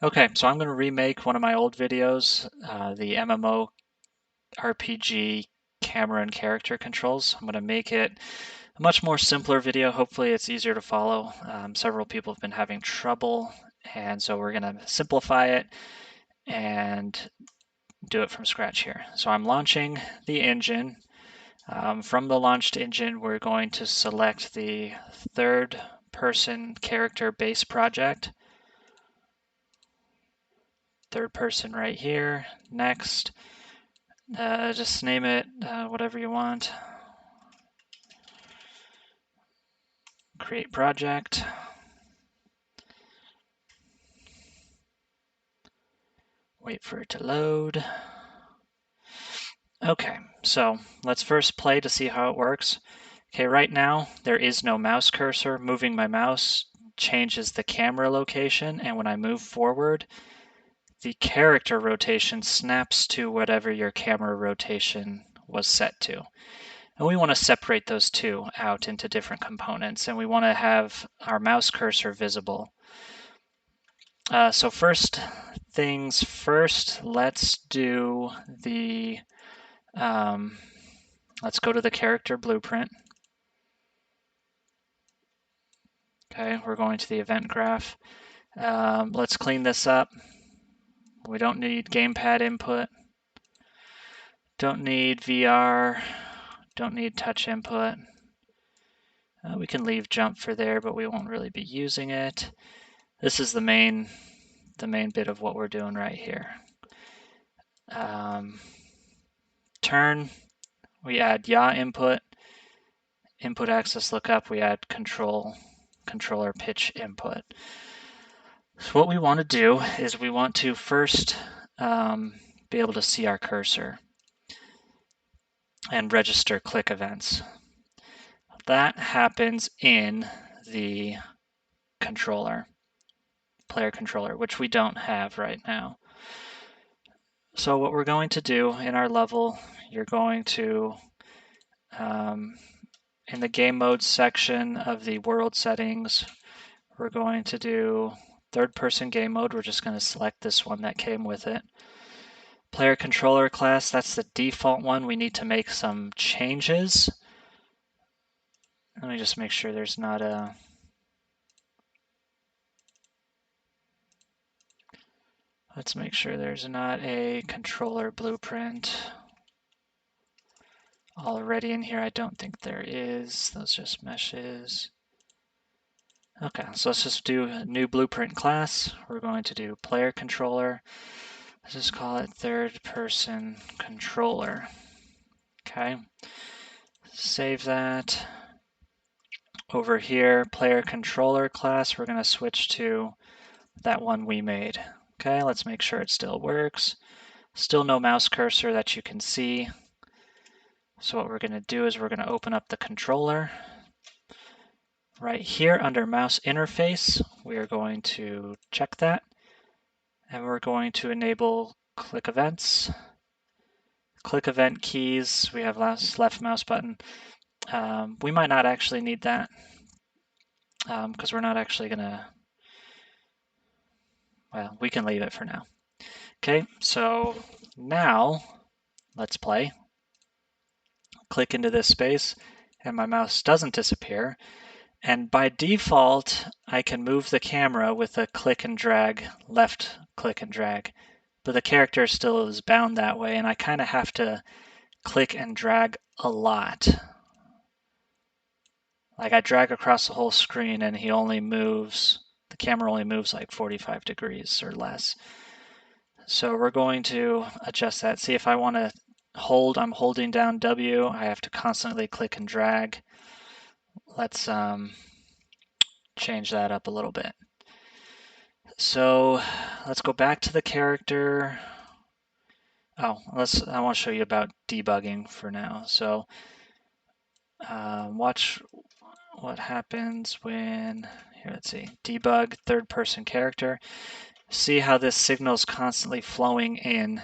Okay, so I'm going to remake one of my old videos, the MMORPG camera and character controls. I'm going to make it a much more simpler video. Hopefully it's easier to follow. Several people have been having trouble, and so we're going to simplify it and do it from scratch here. So I'm launching the engine. From the launched engine, we're going to select the third person character base project. Third person right here. Next, just name it whatever you want. Create project. Wait for it to load. Okay, so let's first play to see how it works. Okay, right now there is no mouse cursor. Moving my mouse changes the camera location, and when I move forward, the character rotation snaps to whatever your camera rotation was set to. And we want to separate those two out into different components, and we want to have our mouse cursor visible. So first things first, let's do the, let's go to the character blueprint. Okay, we're going to the event graph. Let's clean this up. We don't need gamepad input. Don't need VR. Don't need touch input. We can leave jump for there, but we won't really be using it. This is the main bit of what we're doing right here. Turn, we add yaw input. Input access lookup, we add controller pitch input. So what we want to do is we want to first be able to see our cursor and register click events. That happens in the controller, player controller, which we don't have right now. So what we're going to do in our level, you're going to, in the game mode section of the world settings, we're going to do third person game mode. We're just going to select this one that came with it. Player controller class, that's the default one. We need to make some changes. Let me just make sure there's not a... Let's make sure there's not a controller blueprint already in here. I don't think there is. Those just meshes. Okay, so let's just do a new blueprint class. We're going to do player controller. Let's just call it third person controller. Okay, save that. Over here, player controller class, we're going to switch to that one we made. Okay, let's make sure it still works. Still no mouse cursor that you can see. So what we're going to do is we're going to open up the controller. Right here under mouse interface, we are going to check that. And we're going to enable click events. Click event keys, we have left mouse button. We might not actually need that because we're not actually going to, well, we can leave it for now. Okay, so now let's play. Click into this space and my mouse doesn't disappear. And by default, I can move the camera with a click and drag, left click and drag, but the character still is bound that way, and I kind of have to click and drag a lot. Like I drag across the whole screen and he only moves, the camera only moves like 45 degrees or less. So we're going to adjust that. See, if I want to hold, I'm holding down W, I have to constantly click and drag. Let's change that up a little bit. So let's go back to the character. Oh, I want to show you about debugging for now. So watch what happens when, here, let's see, debug third person character. See how this signal is constantly flowing in,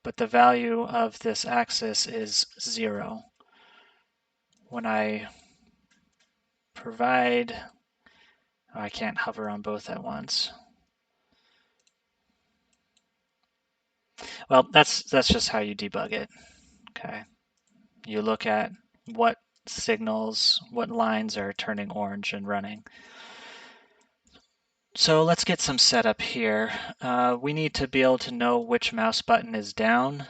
but the value of this axis is 0. When I provide, oh, I can't hover on both at once. Well, that's just how you debug it. Okay. You look at what signals, what lines are turning orange and running. So let's get some setup here. We need to be able to know which mouse button is down.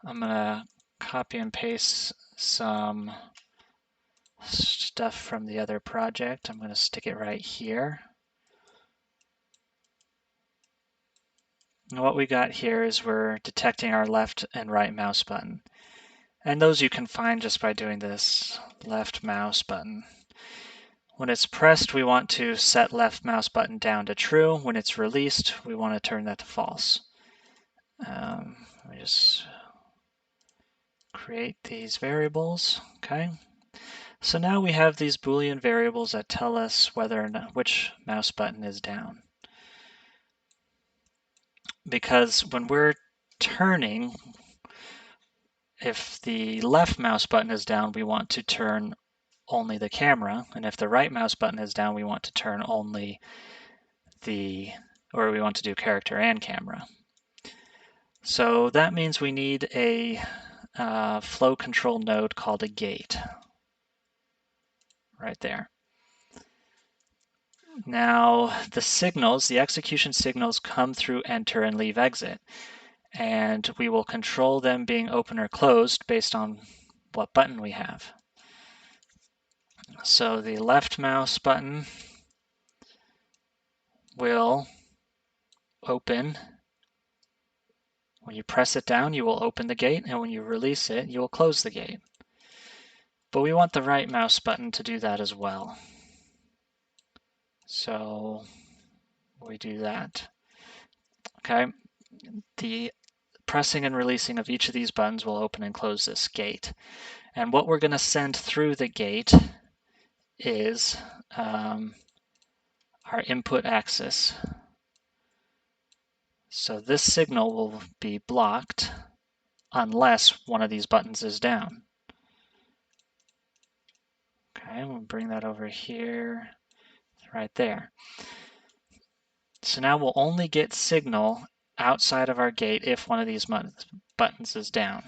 I'm going to copy and paste some stuff from the other project. I'm going to stick it right here. And what we got here is we're detecting our left and right mouse button. And those you can find just by doing this left mouse button. When it's pressed, we want to set left mouse button down to true. When it's released, we want to turn that to false. Let me just create these variables. Okay. So now we have these Boolean variables that tell us whether or not which mouse button is down. Because when we're turning, if the left mouse button is down, we want to turn only the camera, and if the right mouse button is down, we want to turn only we want to do character and camera. So that means we need a flow control node called a gate, right there. Now the signals, the execution signals come through enter and leave exit, and we will control them being open or closed based on what button we have. So the left mouse button will open. When you press it down, you will open the gate, and when you release it, you will close the gate. But we want the right mouse button to do that as well. So we do that. Okay. The pressing and releasing of each of these buttons will open and close this gate. And what we're going to send through the gate is our input axis. So this signal will be blocked unless one of these buttons is down. Okay, we'll bring that over here, right there. So now we'll only get signal outside of our gate if one of these buttons is down.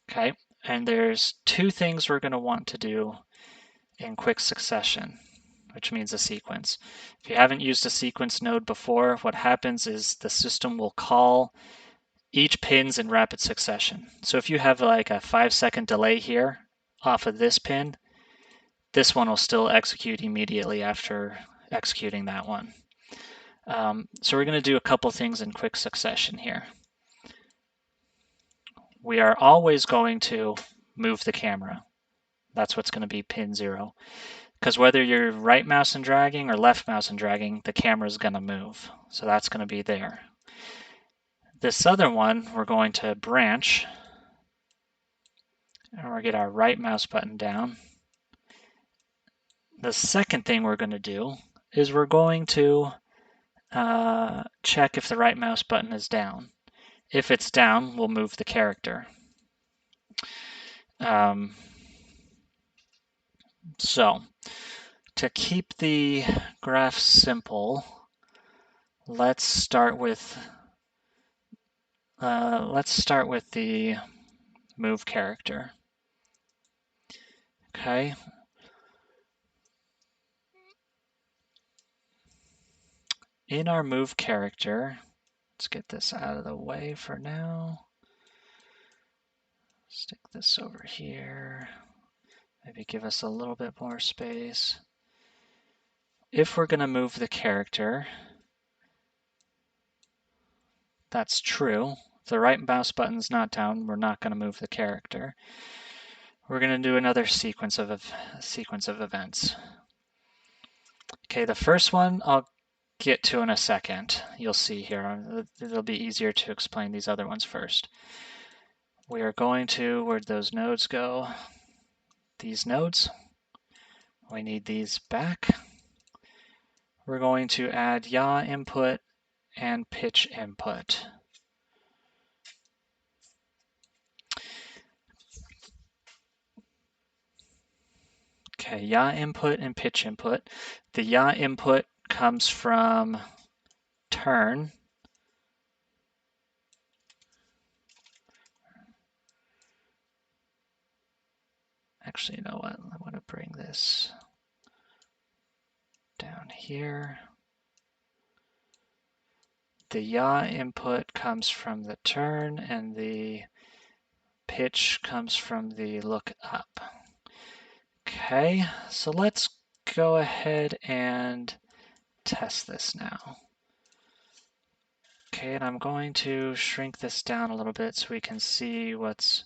Okay, and there's two things we're going to want to do in quick succession, which means a sequence. If you haven't used a sequence node before, what happens is the system will call each pins in rapid succession. So if you have like a 5-second delay here off of this pin, this one will still execute immediately after executing that one. So we're going to do a couple things in quick succession here. We are always going to move the camera. That's what's going to be pin 0. Because whether you're right mouse and dragging or left mouse and dragging, the camera is going to move. So that's going to be there. This other one, we're going to branch. And we'll get our right mouse button down. The second thing we're going to do is we're going to check if the right mouse button is down. If it's down, we'll move the character. So to keep the graph simple, let's start with the move character. Okay. In our move character, let's get this out of the way for now. Stick this over here. Maybe give us a little bit more space. If we're going to move the character, that's true. If the right mouse button's not down, we're not going to move the character. We're going to do another sequence of events. Okay, the first one I'll get to in a second. You'll see here. It'll be easier to explain these other ones first. We are going to, where'd those nodes go? These nodes. We need these back. We're going to add yaw input and pitch input. Okay, yaw input and pitch input. The yaw input comes from turn. Actually, you know what? I want to bring this down here. The yaw input comes from the turn, and the pitch comes from the look up. Okay, so let's go ahead and test this now. Okay, and I'm going to shrink this down a little bit so we can see what's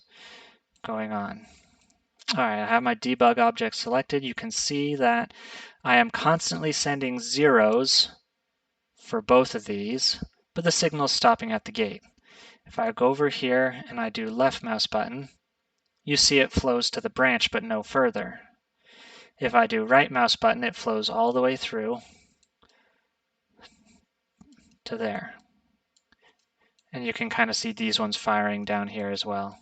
going on. All right, I have my debug object selected. You can see that I am constantly sending zeros for both of these, but the signal is stopping at the gate. If I go over here and I do left mouse button, you see it flows to the branch but no further. If I do right mouse button, it flows all the way through to there. And you can kind of see these ones firing down here as well.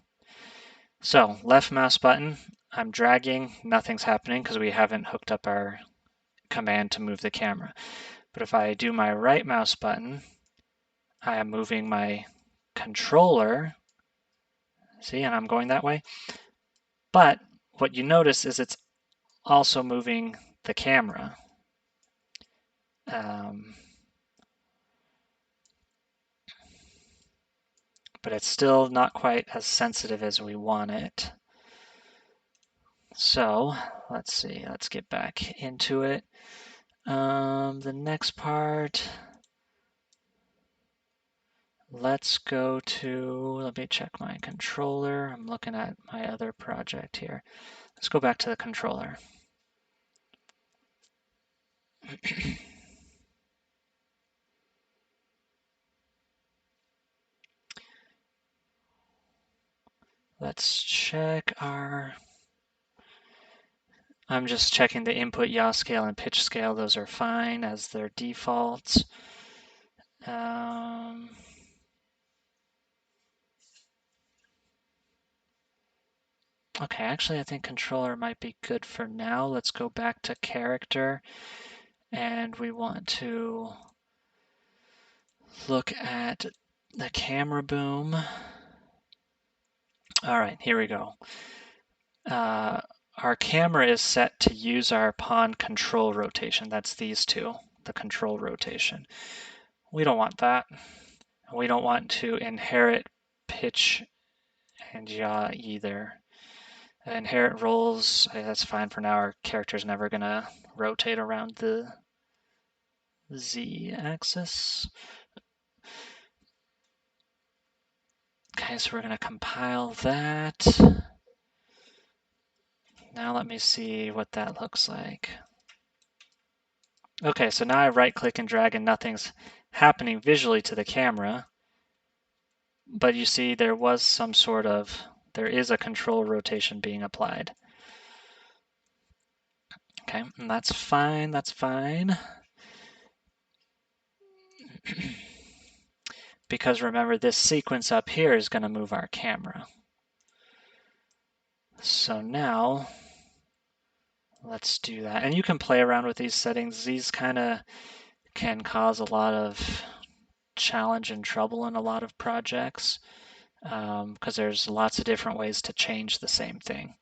So left mouse button, I'm dragging, nothing's happening because we haven't hooked up our command to move the camera. But if I do my right mouse button, I am moving my controller, see, and I'm going that way. But what you notice is it's also moving the camera. But it's still not quite as sensitive as we want it. So let's see, let's get back into it. The next part, let's go to, let me check my controller. I'm looking at my other project here. Let's go back to the controller. Let's check our, I'm just checking the input yaw scale and pitch scale. Those are fine as their defaults. Okay, actually I think controller might be good for now. Let's go back to character, and we want to look at the camera boom. All right, here we go. Our camera is set to use our pawn control rotation. That's these two, the control rotation. We don't want that. We don't want to inherit pitch and yaw either. Inherit rolls, that's fine for now. Our character's never going to rotate around the z-axis. Okay, so we're going to compile that. Now let me see what that looks like. Okay, so now I right-click and drag and nothing's happening visually to the camera. But you see there was some sort of, there is a control rotation being applied. Okay, and that's fine, that's fine. Because remember, this sequence up here is going to move our camera. So now, let's do that. And you can play around with these settings. These kind of can cause a lot of challenge and trouble in a lot of projects because there's lots of different ways to change the same thing.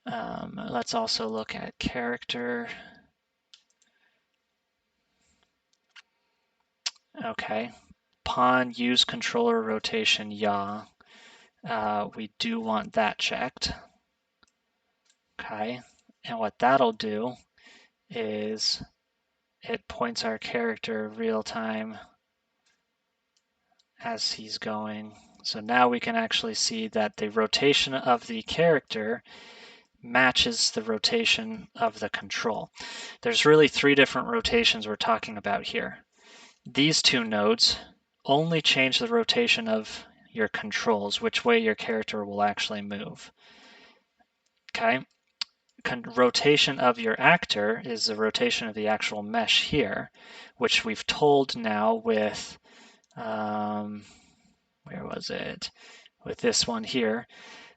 Let's also look at character. Okay, pawn use controller rotation yaw. We do want that checked. Okay, and what that'll do is it points our character real time as he's going. So now we can actually see that the rotation of the character matches the rotation of the control. There's really three different rotations we're talking about here. These two nodes only change the rotation of your controls, which way your character will actually move. Okay, rotation of your actor is the rotation of the actual mesh here, which we've told now with, where was it? With this one here.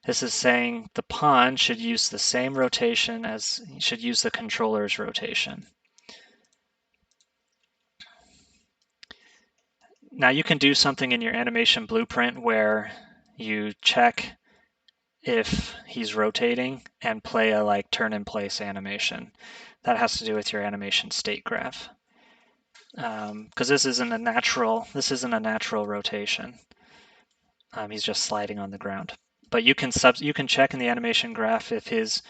This is saying the pawn should use the same rotation as, should use the controller's rotation. Now you can do something in your animation blueprint where you check if he's rotating and play a like turn in place animation. That has to do with your animation state graph. Because this isn't a natural rotation. He's just sliding on the ground. But you can check in the animation graph if his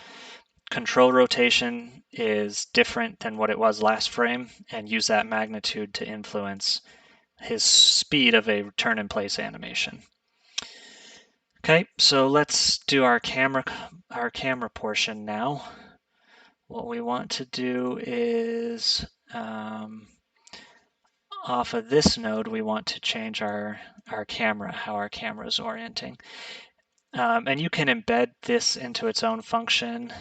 control rotation is different than what it was last frame and use that magnitude to influence his speed of a turn in place animation. Okay, so let's do our camera portion now. What we want to do is off of this node, we want to change our camera, how our camera is orienting. And you can embed this into its own function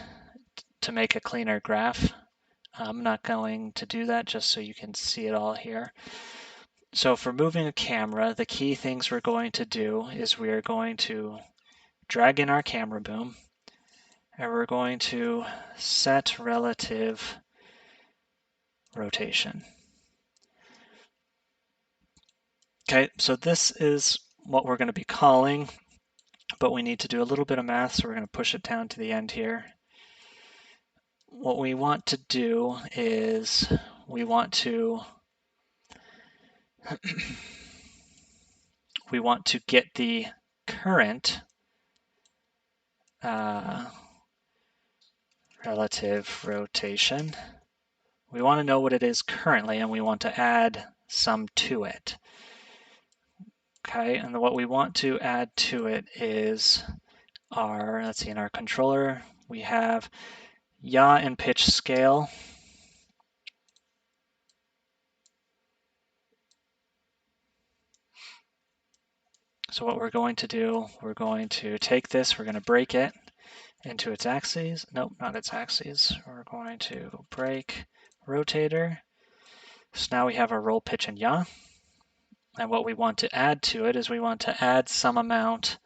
to make a cleaner graph. I'm not going to do that just so you can see it all here. So for moving a camera, the key things we're going to do is we are going to drag in our camera boom, and we're going to set relative rotation. Okay, so this is what we're going to be calling, but we need to do a little bit of math, so we're going to push it down to the end here. What we want to do is we want to get the current relative rotation. We want to know what it is currently, and we want to add some to it. Okay, and what we want to add to it is let's see, in our controller, we have yaw and pitch scale. So what we're going to do, we're going to take this, we're going to break it into its axes. Nope, not its axes. We're going to break rotator. So now we have our roll, pitch, and yaw. And what we want to add to it is we want to add some amount,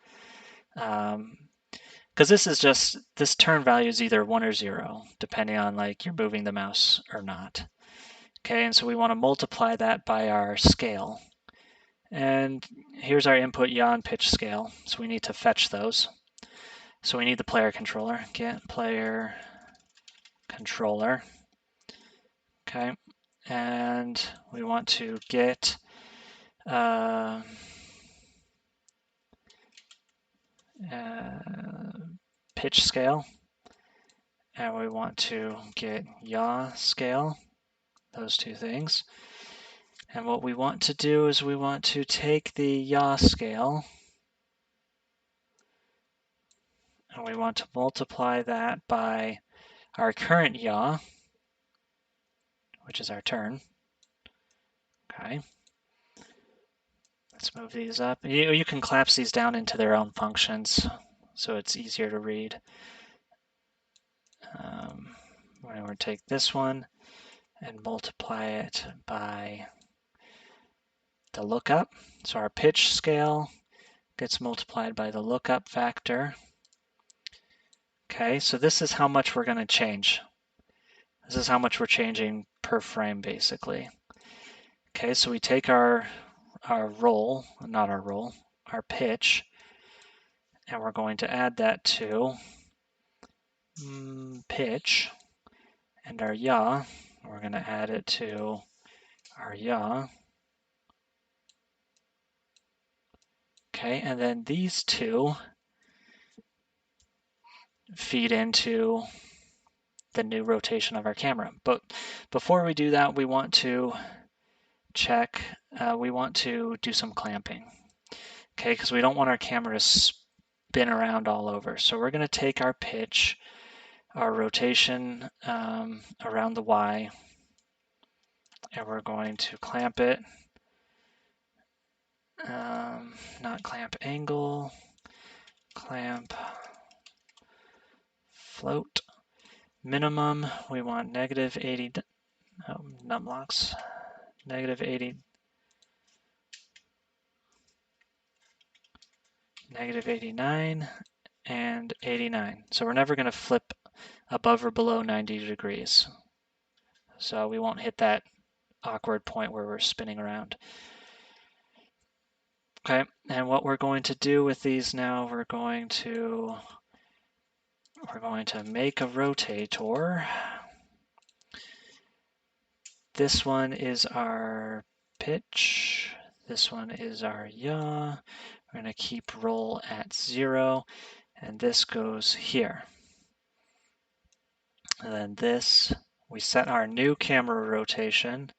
because this turn value is either 1 or 0, depending on like you're moving the mouse or not. Okay, and so we want to multiply that by our scale. And here's our input yaw and pitch scale. So we need to fetch those. So we need the player controller. Get player controller. Okay, and we want to get pitch scale, and we want to get yaw scale, those two things. And what we want to do is we want to take the yaw scale and we want to multiply that by our current yaw, which is our turn. Okay. Let's move these up. You can collapse these down into their own functions so it's easier to read. We're going to take this one and multiply it by the lookup. So our pitch scale gets multiplied by the lookup factor. Okay, so this is how much we're going to change. This is how much we're changing per frame, basically. Okay, so we take our roll, not our roll, our pitch, and we're going to add that to pitch, and our yaw, we're going to add it to our yaw. Okay, and then these two feed into the new rotation of our camera. But before we do that, we want to check, we want to do some clamping. Okay, because we don't want our camera to spin around all over. So we're going to take our pitch, our rotation around the Y, and we're going to clamp it. Not clamp angle, clamp float. Minimum, we want negative 80, numlocks, negative 80, negative 89, and 89. So we're never going to flip above or below 90 degrees. So we won't hit that awkward point where we're spinning around. Okay, and what we're going to do with these now, we're going to make a rotator. This one is our pitch. This one is our yaw. We're going to keep roll at 0, and this goes here. And then this, we set our new camera rotation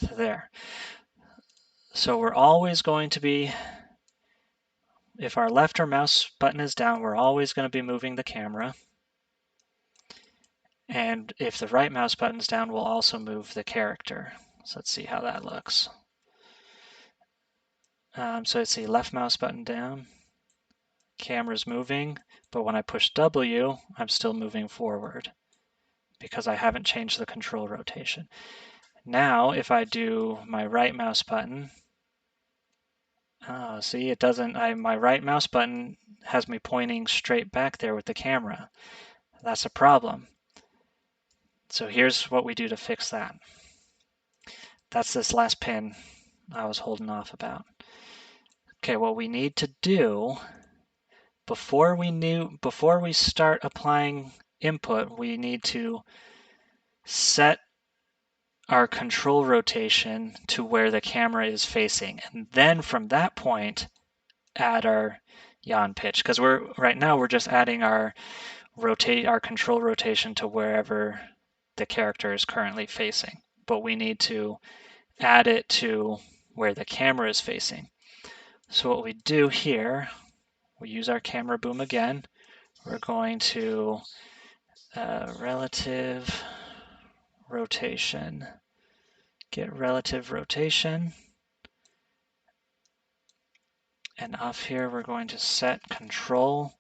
to there. So we're always going to be, if our left or mouse button is down, we're always going to be moving the camera. And if the right mouse button is down, we'll also move the character. So let's see how that looks. So let's see, left mouse button down, camera's moving, but when I push W, I'm still moving forward because I haven't changed the control rotation. Now, if I do my right mouse button, see, it doesn't, my right mouse button has me pointing straight back there with the camera. That's a problem. So here's what we do to fix that. That's this last pin I was holding off about. Okay, what we need to do before we start applying input, we need to set our control rotation to where the camera is facing, and then from that point add our yaw and pitch, because right now we're just adding our control rotation to wherever the character is currently facing, but we need to add it to where the camera is facing. So what we do here, we use our camera boom again. We're going to relative rotation, get relative rotation, and off here we're going to set control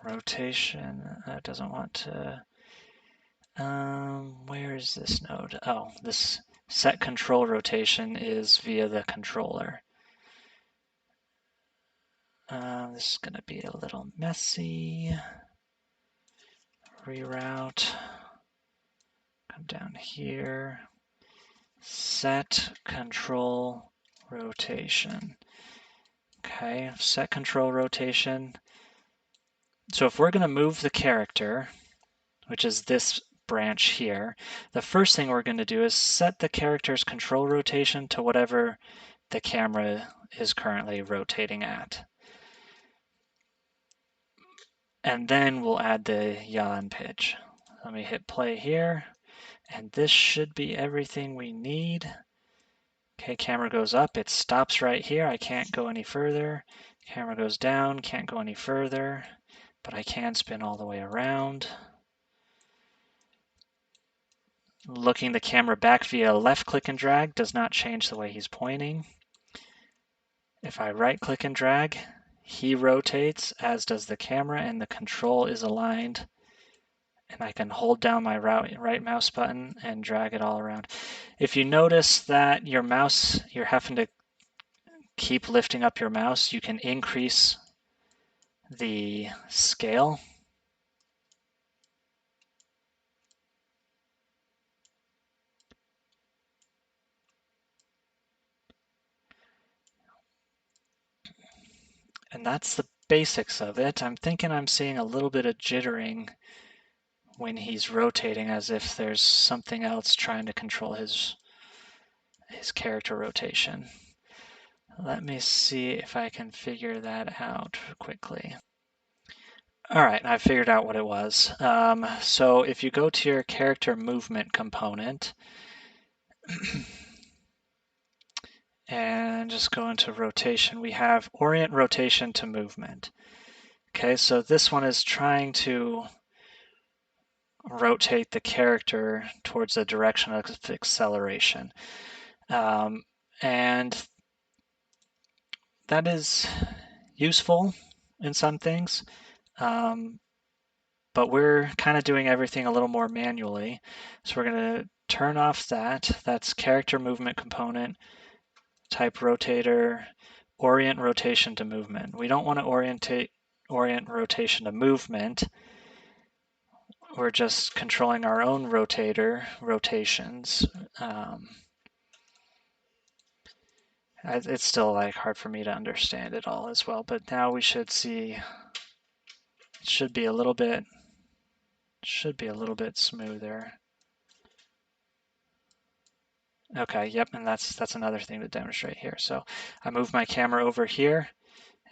rotation. That doesn't want to, where is this node? Oh, this set control rotation is via the controller. This is going to be a little messy. Reroute, come down here, set control rotation. Okay, set control rotation. So if we're going to move the character, which is this branch here, the first thing we're going to do is set the character's control rotation to whatever the camera is currently rotating at. And then we'll add the yaw and pitch. Let me hit play here, and this should be everything we need. Okay, camera goes up, it stops right here. I can't go any further. Camera goes down, can't go any further, but I can spin all the way around. Looking the camera back via left click and drag does not change the way he's pointing. If I right click and drag, he rotates, as does the camera, and the control is aligned. And I can hold down my right mouse button and drag it all around. If you notice that your mouse, you're having to keep lifting up your mouse, you can increase the scale. And that's the basics of it. I'm thinking I'm seeing a little bit of jittering when he's rotating, as if there's something else trying to control his character rotation. Let me see if I can figure that out quickly. All right, I figured out what it was. So if you go to your character movement component and just go into rotation, we have orient rotation to movement. Okay, so this one is trying to rotate the character towards the direction of acceleration. And that is useful in some things, but we're kind of doing everything a little more manually. So we're going to turn off that. That's character movement component, type rotator, orient rotation to movement. We don't want to orient rotation to movement. We're just controlling our own rotator rotations. It's still like hard for me to understand it all as well, but now we should see it should be a little bit smoother. Okay, yep, and that's another thing to demonstrate here. So I move my camera over here,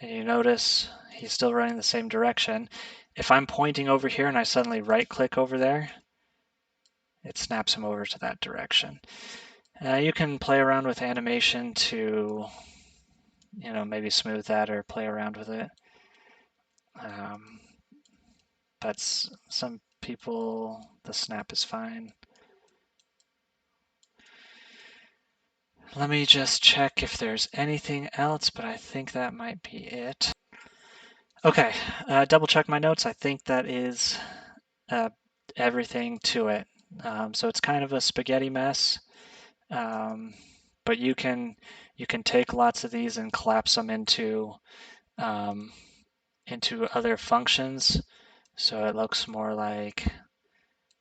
and you notice he's still running the same direction. If I'm pointing over here and I suddenly right-click over there, it snaps him over to that direction. You can play around with animation to, maybe smooth that or play around with it. But some people, the snap is fine. Let me just check if there's anything else, but I think that might be it. Okay, double check my notes. I think that is everything to it. So it's kind of a spaghetti mess, but you can take lots of these and collapse them into other functions. So it looks more like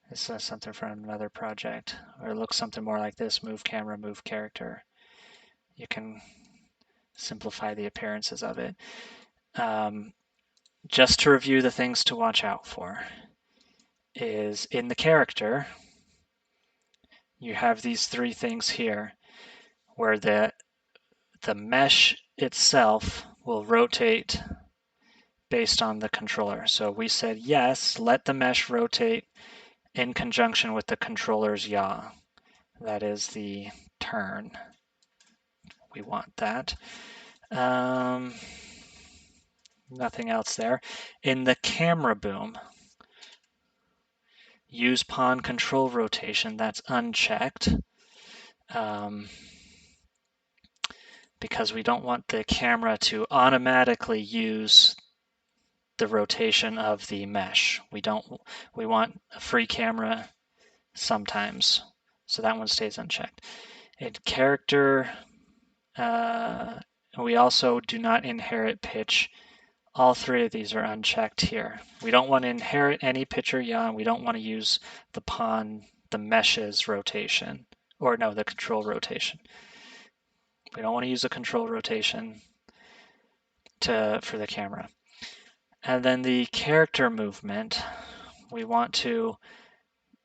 this is something from another project, or it looks something more like this: move camera, move character. You can simplify the appearances of it. Just to review the things to watch out for is in the character, you have these three things here where the mesh itself will rotate based on the controller. So we said, yes, let the mesh rotate in conjunction with the controller's yaw. That is the turn. We want that. Nothing else there. In the camera boom, use pawn control rotation. That's unchecked because we don't want the camera to automatically use the rotation of the mesh. We want a free camera sometimes, so that one stays unchecked. In character, we also do not inherit pitch. All three of these are unchecked here. We don't want to inherit any pitch or yaw, and we don't want to use the mesh's rotation, or no, the control rotation. We don't want to use a control rotation for the camera. And then the character movement, we don't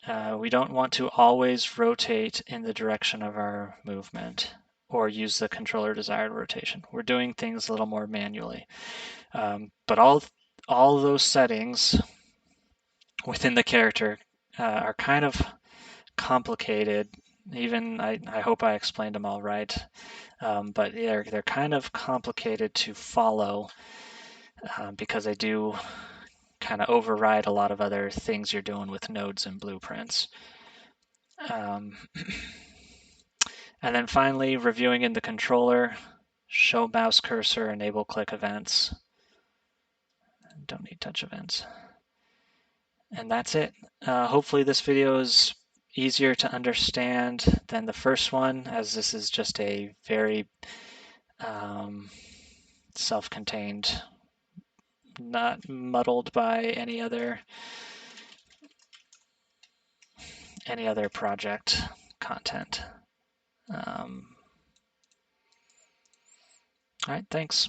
want to always rotate in the direction of our movement or use the controller desired rotation. We're doing things a little more manually. But all those settings within the character are kind of complicated. Even I hope I explained them all right. But they're kind of complicated to follow because they do kind of override a lot of other things you're doing with nodes and blueprints. And then finally, reviewing in the controller, show mouse cursor, enable click events. Don't need touch events. And that's it. Hopefully this video is easier to understand than the first one, as this is just a very self-contained, not muddled by any other project content. All right, thanks.